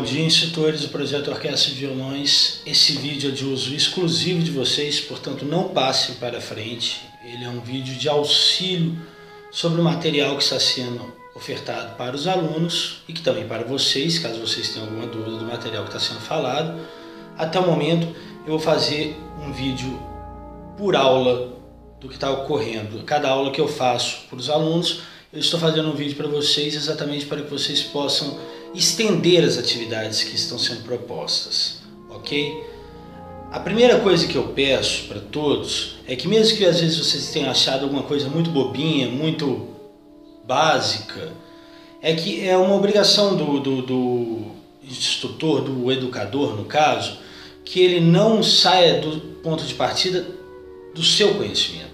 dia, instrutores do projeto Orquestra de Violões. Esse vídeo é de uso exclusivo de vocês, portanto não passe para frente. Ele é um vídeo de auxílio sobre o material que está sendo ofertado para os alunos e que também para vocês, caso vocês tenham alguma dúvida do material que está sendo falado. Até o momento eu vou fazer um vídeo por aula do que está ocorrendo. Cada aula que eu faço para os alunos, eu estou fazendo um vídeo para vocês exatamente para que vocês possam estender as atividades que estão sendo propostas, ok? A primeira coisa que eu peço para todos é que, mesmo que às vezes vocês tenham achado alguma coisa muito bobinha, muito básica, é que é uma obrigação do instrutor, do educador no caso, que ele não saia do ponto de partida do seu conhecimento.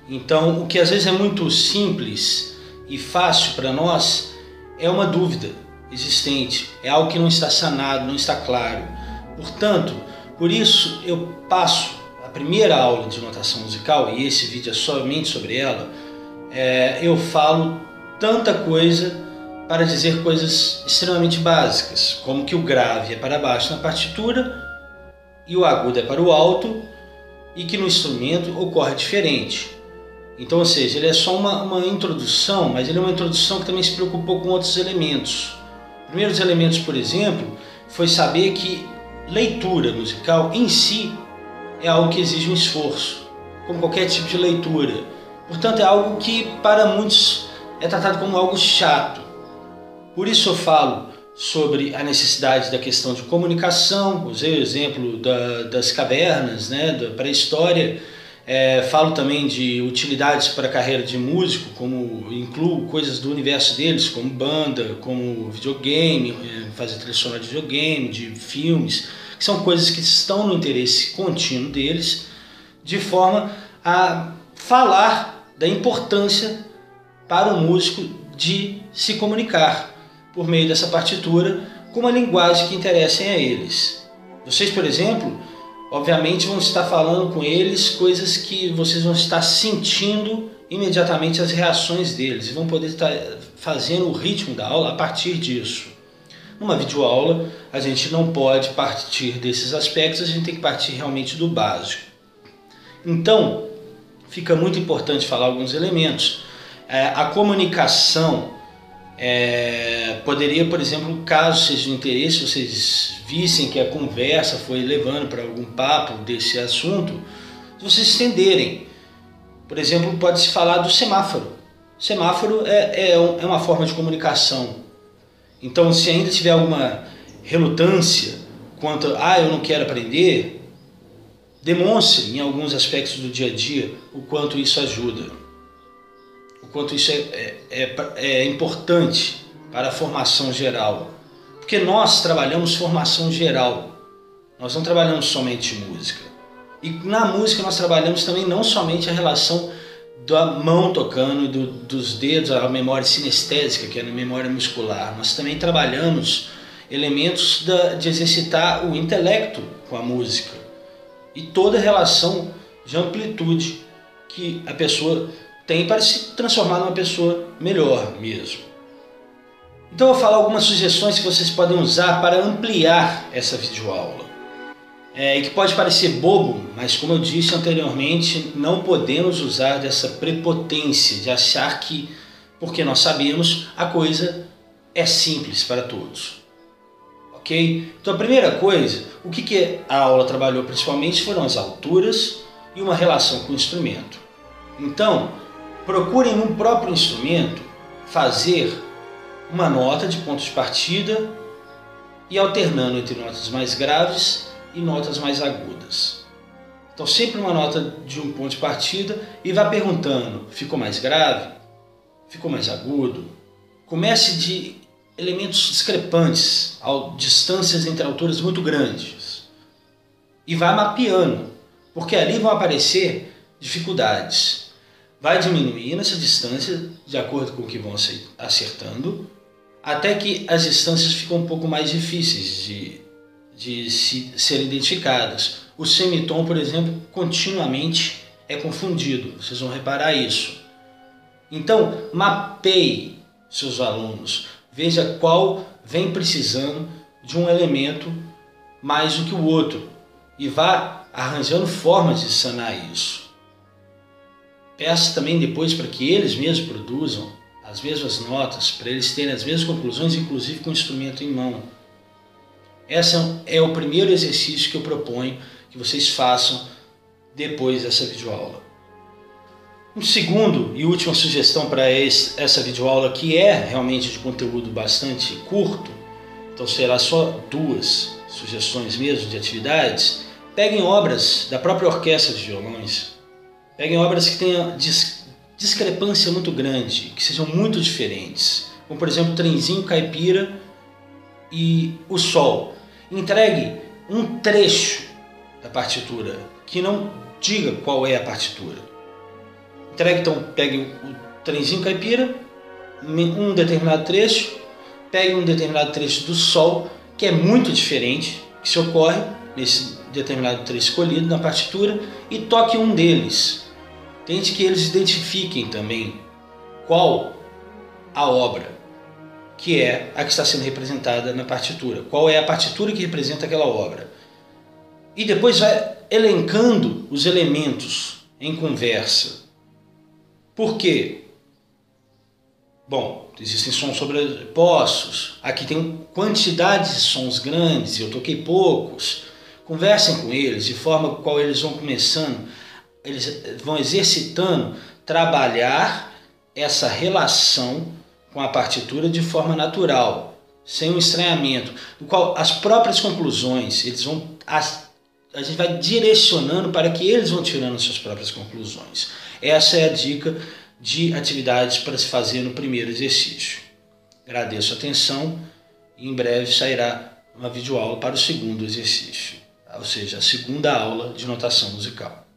Então, o que às vezes é muito simples e fácil para nós é uma dúvida existente, é algo que não está sanado, não está claro. Portanto, por isso eu passo a primeira aula de notação musical, e esse vídeo é somente sobre ela. Eu falo tanta coisa para dizer coisas extremamente básicas, como que o grave é para baixo na partitura e o agudo é para o alto, e que no instrumento ocorre diferente. Então, ou seja, ele é só uma introdução, mas ele é uma introdução que também se preocupou com outros elementos. O primeiro dos elementos, por exemplo, foi saber que leitura musical em si é algo que exige um esforço, como qualquer tipo de leitura. Portanto, é algo que para muitos é tratado como algo chato. Por isso eu falo sobre a necessidade da questão de comunicação. Usei o exemplo das cavernas, né, da pré-história. Falo também de utilidades para a carreira de músico, como incluo coisas do universo deles, como banda, como videogame, fazer trilha sonora de videogame, de filmes, que são coisas que estão no interesse contínuo deles, de forma a falar da importância para o músico de se comunicar por meio dessa partitura com uma linguagem que interesse a eles. Vocês, por exemplo, obviamente vão estar falando com eles coisas que vocês vão estar sentindo imediatamente as reações deles e vão poder estar fazendo o ritmo da aula a partir disso. Numa videoaula a gente não pode partir desses aspectos, a gente tem que partir realmente do básico. Então fica muito importante falar alguns elementos. A comunicação poderia, por exemplo, caso seja de interesse, vocês vissem que a conversa foi levando para algum papo desse assunto, vocês estenderem. Por exemplo, pode-se falar do semáforo. Semáforo é uma forma de comunicação. Então, se ainda tiver alguma relutância quanto eu não quero aprender, demonstre em alguns aspectos do dia a dia o quanto isso ajuda, o quanto isso é importante para a formação geral. Porque nós trabalhamos formação geral, nós não trabalhamos somente música. E na música nós trabalhamos também não somente a relação da mão tocando, dos dedos, a memória sinestésica, que é a memória muscular. Nós também trabalhamos elementos de exercitar o intelecto com a música e toda a relação de amplitude que a pessoa tem para se transformar numa pessoa melhor mesmo. Então eu vou falar algumas sugestões que vocês podem usar para ampliar essa videoaula. E que pode parecer bobo, mas como eu disse anteriormente, não podemos usar dessa prepotência de achar que, porque nós sabemos, a coisa é simples para todos. Ok? Então a primeira coisa, o que a aula trabalhou principalmente foram as alturas e uma relação com o instrumento. Então, procurem no próprio instrumento fazer uma nota de ponto de partida e alternando entre notas mais graves e notas mais agudas. Então sempre uma nota de um ponto de partida e vá perguntando, ficou mais grave? Ficou mais agudo? Comece de elementos discrepantes, distâncias entre alturas muito grandes, e vá mapeando, porque ali vão aparecer dificuldades. Vai diminuindo essa distância de acordo com o que vão acertando, até que as distâncias ficam um pouco mais difíceis de serem identificadas. O semitom, por exemplo, continuamente é confundido, vocês vão reparar isso. Então, mapeie seus alunos, veja qual vem precisando de um elemento mais do que o outro e vá arranjando formas de sanar isso. Peço também depois para que eles mesmos produzam as mesmas notas, para eles terem as mesmas conclusões, inclusive com o instrumento em mão. Esse é o primeiro exercício que eu proponho que vocês façam depois dessa videoaula. Um segundo e última sugestão para essa videoaula, que é realmente de conteúdo bastante curto, então será só 2 sugestões mesmo de atividades. Peguem obras da própria orquestra de violões, peguem obras que tenham discrepância muito grande, que sejam muito diferentes, como por exemplo Trenzinho Caipira e O Sol. Entregue um trecho da partitura que não diga qual é a partitura. Entregue, então, pegue o Trenzinho Caipira, um determinado trecho, pegue um determinado trecho do Sol, que é muito diferente, que se ocorre nesse determinado trecho escolhido na partitura, e toque um deles. Tente que eles identifiquem também qual a obra que é a que está sendo representada na partitura, qual é a partitura que representa aquela obra. E depois vai elencando os elementos em conversa. Por quê? Bom, existem sons sobrepostos, aqui tem quantidades de sons grandes e eu toquei poucos. Conversem com eles de forma com qual eles vão começando, eles vão exercitando, trabalhar essa relação com a partitura de forma natural, sem um estranhamento, no qual as próprias conclusões, a gente vai direcionando para que eles vão tirando suas próprias conclusões. Essa é a dica de atividades para se fazer no primeiro exercício. Agradeço a atenção e em breve sairá uma videoaula para o segundo exercício, ou seja, a segunda aula de notação musical.